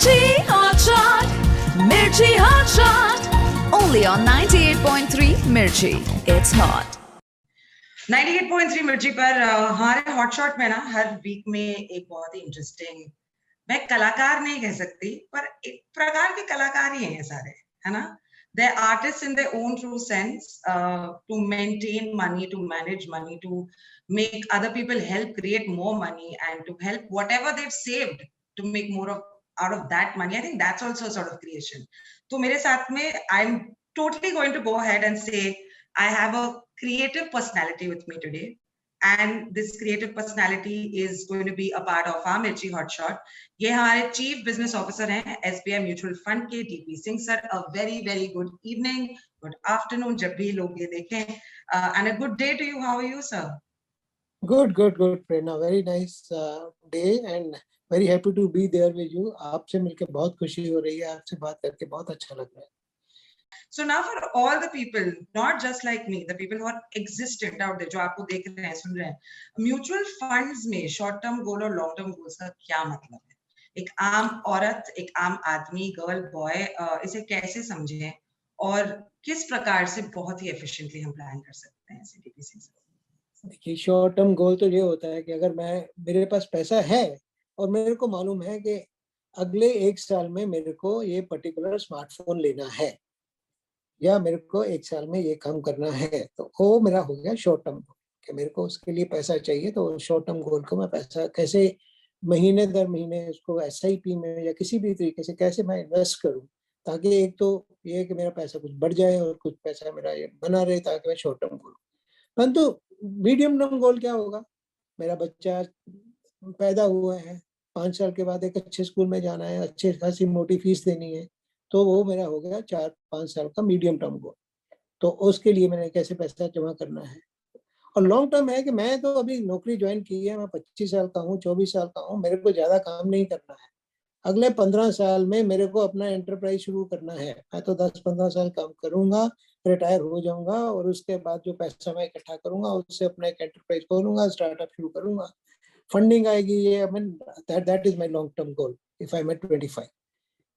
Mirchi Hot Shot, only on 98.3 Mirchi. It's hot. 98.3 मिर्ची पर हमारे हॉट शॉट में ना हर वीक में एक बहुत ही इंटरेस्टिंग, मैं कलाकार नहीं कह सकती पर एक प्रकार के कलाकार ही हैं ये सारे, है ना? They're artists in their own true sense, to maintain money, to manage money, to make other people help create more money, and to help whatever they've saved to make more of out of that money. I think that's also a sort of creation. तो मेरे साथ में I'm totally going to go ahead and say I have a creative personality with me today, and this creative personality is going to be a part of our Mirchi Hot Shot. ये हमारे chief business officer हैं SBI mutual fund के DP Singh sir. A very very good evening, good afternoon जब भी लोग ये देखें, and a good day to you. How are you sir? Good, Prerna. Very nice day and very happy to be there with you. आपसे मिलके बहुत खुशी हो रही है, आपसे बात करके बहुत अच्छा लग रहा है. So now for all the people, not just like me, the people who are existent out there, जो आपको देख रहे हैं, सुन रहे हैं, म्यूचुअल फंड्स में शॉर्ट टर्म गोल और लॉन्ग टर्म गोल्स का क्या मतलब है? एक आम औरत, एक आम आदमी, गर्ल, बॉय इसे कैसे समझें और किस प्रकार से बहुत ही एफिशिएंटली हम प्लान कर सकते हैं CDP से? देखिए, शॉर्ट टर्म गोल तो ये होता है कि अगर मेरे पास पैसा है और मेरे को मालूम है कि अगले 1 साल में मेरे को ये पर्टिकुलर स्मार्टफोन लेना है या मेरे को 1 साल में ये काम करना है, तो वो मेरा हो गया शॉर्ट टर्म गोल कि मेरे को उसके लिए पैसा चाहिए. तो शॉर्ट टर्म गोल को मैं पैसा कैसे महीने दर महीने उसको SIP में या किसी भी तरीके से कैसे मैं इन्वेस्ट करूं, ताकि एक तो ये कि मेरा पैसा कुछ बढ़ जाए और कुछ पैसा मेरा ये बना रहे, ताकि मैं शॉर्ट टर्म गोल. परंतु मीडियम टर्म गोल क्या होगा? मेरा बच्चा पैदा हुआ है, 5 साल के बाद एक अच्छे स्कूल में जाना है, अच्छी खासी मोटी फीस देनी है, तो वो मेरा हो गया 4-5 साल का मीडियम टर्म गोल. तो उसके लिए मैंने कैसे पैसा जमा करना है. और लॉन्ग टर्म है कि मैं तो अभी नौकरी ज्वाइन की है, मैं 25 साल का हूँ, 24 साल का हूँ, मेरे को ज्यादा काम नहीं करना है. अगले 15 साल में मेरे को अपना एंटरप्राइज शुरू करना है. मैं तो 10-15 साल काम करूंगा, रिटायर हो जाऊंगा और उसके बाद जो पैसा मैं इकट्ठा करूंगा उससे अपना एक एंटरप्राइज खोलूंगा, स्टार्टअप शुरू करूंगा, फंडिंग आएगी. ये that is my long term goal if I'm at 25.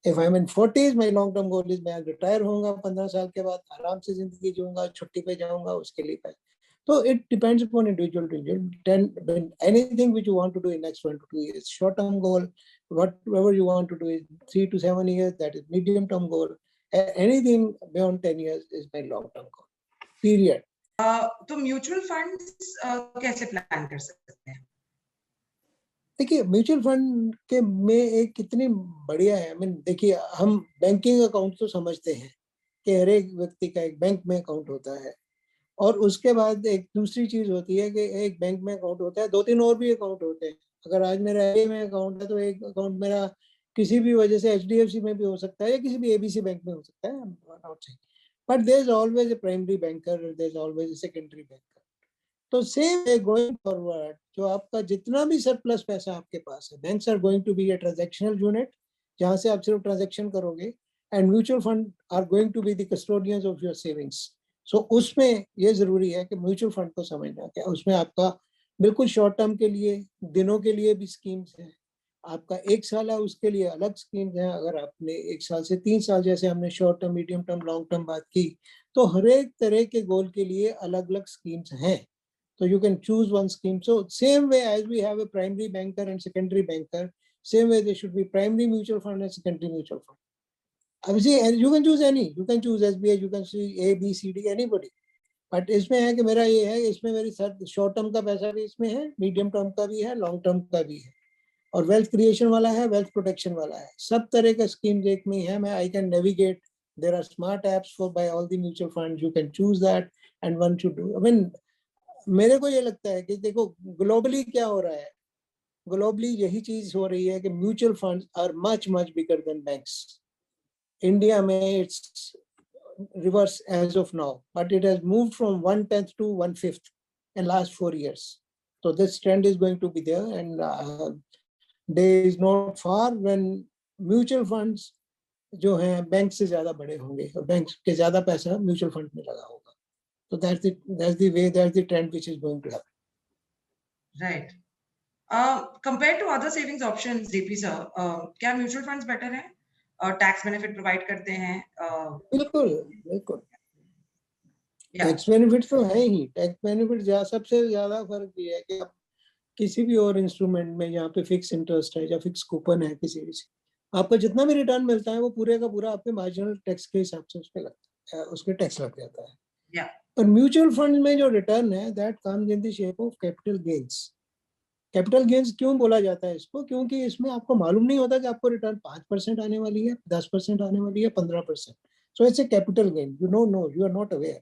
If I'm in 40s, my long term goal is मैं रिटायर होऊंगा 15 साल के बाद, आराम से जिंदगी जीऊंगा, छुट्टी पे जाऊंगा, उसके लिए पैसा. So it depends upon individual to individual. Anything which you want to do in next 1 to 2 years, short-term goal. Whatever you want to do in 3 to 7 years, that is medium-term goal. Anything beyond 10 years is my long-term goal. Period. तो mutual funds कैसे plan कर सकते हैं? देखिए, mutual fund के में एक कितनी बढ़िया है. देखिए, हम बैंकिंग अकाउंट तो समझते हैं कि हर एक व्यक्ति का एक बैंक में अकाउंट होता है, और उसके बाद एक दूसरी चीज होती है कि एक बैंक में अकाउंट होता है, 2-3 और भी अकाउंट होते हैं. अगर आज मेरा A में अकाउंट है तो एक अकाउंट मेरा किसी भी वजह से HDFC में भी हो सकता है या किसी भी ABC बैंक में हो सकता है. But there is always a primary banker, there is always a secondary banker. तो सेम गोइंग फॉरवर्ड, जो आपका जितना भी सरप्लस पैसा आपके पास है, banks are going to be a transactional unit, जहां से आप सिर्फ ट्रांजैक्शन करोगे, and mutual fund are going to be the custodians of your savings. So उसमें ये जरूरी है कि म्यूचुअल फंड को समझना कि उसमें आपका बिल्कुल शॉर्ट टर्म के लिए, दिनों के लिए भी स्कीम्स हैं. आपका 1 साल है उसके लिए अलग स्कीम्स हैं. अगर आपने 1 साल से 3 साल, जैसे हमने short term, medium term, long term बात की, तो हर एक तरह के गोल के लिए अलग अलग स्कीम्स हैं. So you can choose one scheme. So same way as we have a primary banker and secondary banker, same way there should be primary mutual fund and secondary mutual fund. Obviously, you can choose any. You can choose SBI, you can choose A, B, C, D, anybody. But इसमें है कि मेरा ये है, इसमें मेरी short term का पैसा भी इसमें है, मीडियम टर्म का भी है, लॉन्ग टर्म का भी है, और वेल्थ क्रिएशन वाला है, वेल्थ प्रोटेक्शन वाला है. सब तरह का स्कीम एक में है. मैं I can navigate. There are smart apps for by all the mutual funds. You can choose that, and one should do. I mean, मेरे को ये लगता है कि देखो ग्लोबली क्या हो रहा है. ग्लोबली यही चीज हो रही है कि mutual funds are much bigger than banks. India में it's reverse as of now, but it has moved from 1/10 to 1/5 in last 4 years. So this trend is going to be there, and there is not far when mutual funds जो हैं bank से ज्यादा बड़े होंगे और bank के ज्यादा पैसा म्यूचुअल फंड में लगा होगा. So that's the way, that's the trend which is going to happen. Right. Compared to other savings options, DP sir, क्या म्यूचुअल फंड्स बेटर है? टैक्स बेनिफिट प्रोवाइड करते हैं? बिल्कुल बिल्कुल Yeah. टैक्स बेनिफिट तो है ही। टैक्स बेनिफिट सबसे ज्यादा फर्क ये है कि आप किसी भी और इंस्ट्रूमेंट में यहाँ पे फिक्स इंटरेस्ट है या फिक्स कूपन है किसी भी से, आपको जितना भी रिटर्न मिलता है वो पूरे का पूरा आपके मार्जिनल टैक्स के हिसाब से उसके टैक्स लग जाता है। Yeah. और म्यूचुअल फंड में जो रिटर्न है that comes in the shape of capital gains. Capital gains क्यों बोला जाता है इसको? क्योंकि इसमें आपको मालूम नहीं होता कि आपको रिटर्न 5% आने वाली है, 10% आने वाली है, 15%। So it's a capital gain, you are not aware.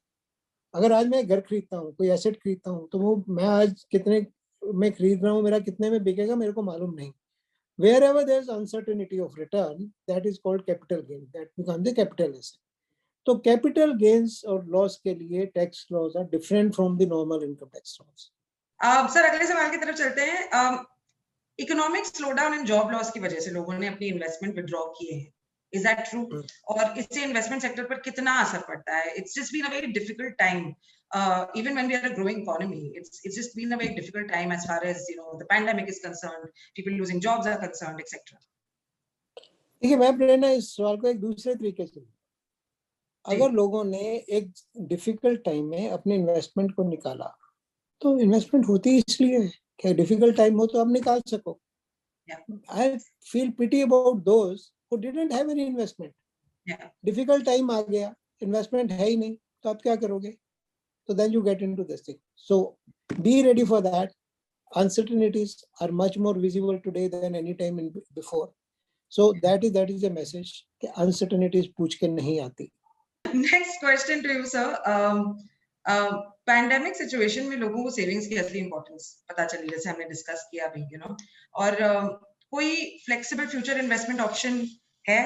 अगर आज मैं घर खरीदता हूँ, कोई एसेट खरीदता हूँ, तो वो मैं आज कितने में खरीद रहा हूँ, मेरा कितने में बिकेगा मेरे को मालूम नहीं। Wherever there is uncertainty of return, that is called capital gain. That becomes the capital asset. तो capital gains और loss के लिए tax laws are different from the normal income tax laws. Sir अगले सवाल की तरफ चलते हैं। Economic slowdown and job loss की वजह से लोगों ने अपनी इन्वेस्टमेंट विड्रॉ किए हैं, इज दैट ट्रू? और इससे इन्वेस्टमेंट सेक्टर पर कितना असर पड़ता है? It's just been a very difficult time, even when we are a growing economy, it's just been a very difficult time as far as the pandemic is concerned, people losing jobs are concerned, etc. देखिए, मैं प्रेरणा इस सवाल को एक दूसरे तरीके से, अगर लोगों ने एक डिफिकल्ट टाइम में अपने इन्वेस्टमेंट को निकाला, तो इन्वेस्टमेंट होती इसलिए है कि डिफिकल्ट टाइम हो तो आप निकाल सको। I feel pity about those who didn't have any investment. Difficult time आ गया, इन्वेस्टमेंट है ही नहीं, तो आप क्या करोगे? So then you get into this thing. So be ready for that. Uncertainties are much more visible today than any time before. So that is a message कि uncertainties पूछ के नहीं आती। Next question to you, sir. Pandemic situation में लोगों को savings की असली importance पता चली, जैसे हमने discuss किया अभी, और कोई flexible future investment option है?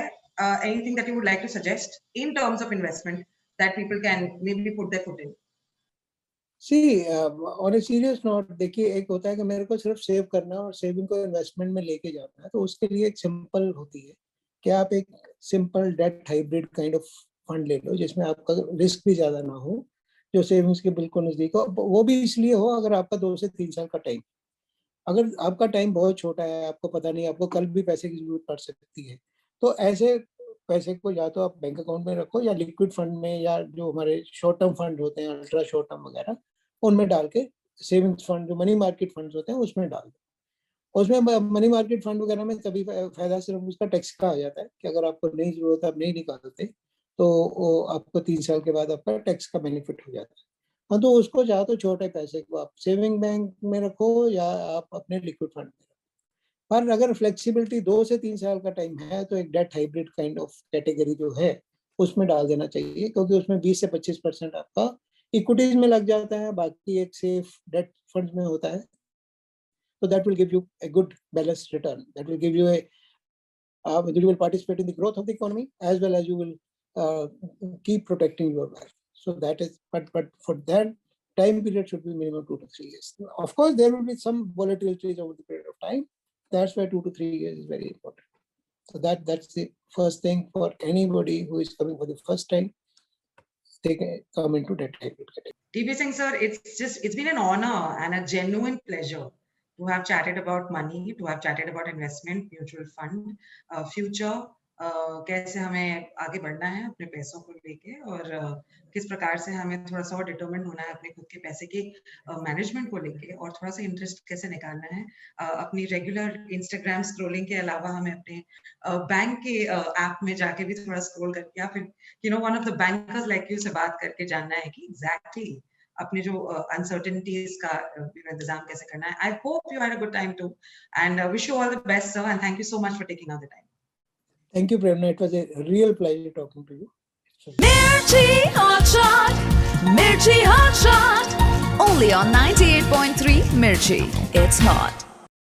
Anything that you would like to suggest in terms of investment that people can maybe put their foot in? See, on a serious note, देखिए, एक होता है कि मेरे को सिर्फ सेव करना और सेविंग को इन्वेस्टमेंट में लेके जाना है, तो उसके लिए एक सिंपल होती है कि आप एक simple debt hybrid kind of fund ले लो, जिसमें आपका रिस्क भी ज़्यादा ना हो, जो सेविंग्स के बिल्कुल नज़दीक हो। वो भी इसलिए हो अगर आपका 2 से 3 साल का टाइम, अगर आपका टाइम बहुत छोटा है, आपको पता नहीं, आपको कल भी पैसे की जरूरत पड़ सकती है, तो ऐसे पैसे को या तो आप बैंक अकाउंट में रखो या लिक्विड फंड में, या जो हमारे शॉर्ट टर्म फंड होते हैं, अल्ट्रा शॉर्ट टर्म वगैरह, उनमें डाल के, सेविंग्स फंड जो मनी मार्केट फंड्स होते हैं उसमें डाल दो। उसमें मनी मार्केट फंड वगैरह में तभी फायदा सिर्फ उसका टैक्स का आ जाता है कि अगर आपको नहीं जरूरत है, आप नहीं निकालते, तो आपको 3 साल के बाद आपका टैक्स का बेनिफिट हो जाता है। हाँ, तो उसको चाहे तो छोटे पैसे को आप सेविंग बैंक में रखो या आप अपने लिक्विड फंड में रखो। पर अगर फ्लेक्सिबिलिटी 2 से 3 साल का टाइम है, तो एक debt hybrid kind of category जो है उसमें डाल देना चाहिए, क्योंकि उसमें 20 से 25% आपका इक्विटीज में लग जाता है, बाकी एक सेफ डेट फंड में होता है। तो that will give you a good balanced return. That will give you you will participate in the growth of the economy as well as you will keep protecting your wealth. So that is, but for that time period should be minimum 2 to 3 years. Of course, there will be some volatilities over the period of time. That's why 2 to 3 years is very important. So that's the first thing for anybody who is coming for the first time. They can come into that hybrid category. DP Singh sir, it's been an honor and a genuine pleasure to have chatted about money, to have chatted about investment, mutual fund, future, कैसे हमें आगे बढ़ना है अपने पैसों को लेके, और किस प्रकार से हमें थोड़ा सा और डिटरमिन होना है अपने खुद के पैसे के मैनेजमेंट को लेके, और थोड़ा सा इंटरेस्ट कैसे निकालना है। अपनी रेगुलर इंस्टाग्राम स्क्रॉलिंग के अलावा हमें अपने बैंक के ऐप में जाके भी थोड़ा स्क्रॉल करके, या फिर one of the bankers like you से बात करके जानना है कि एग्जैक्टली अपने जो अनसर्टेनिटीज का इंतजाम कैसे करना है। I hope you had a good time too, and wish you all the best sir, and thank you so much for taking out the time. Thank you, Prerna. It was a real pleasure talking to you. Mirchi Hot Shot! Mirchi Hot Shot! Only on 98.3 Mirchi. It's hot.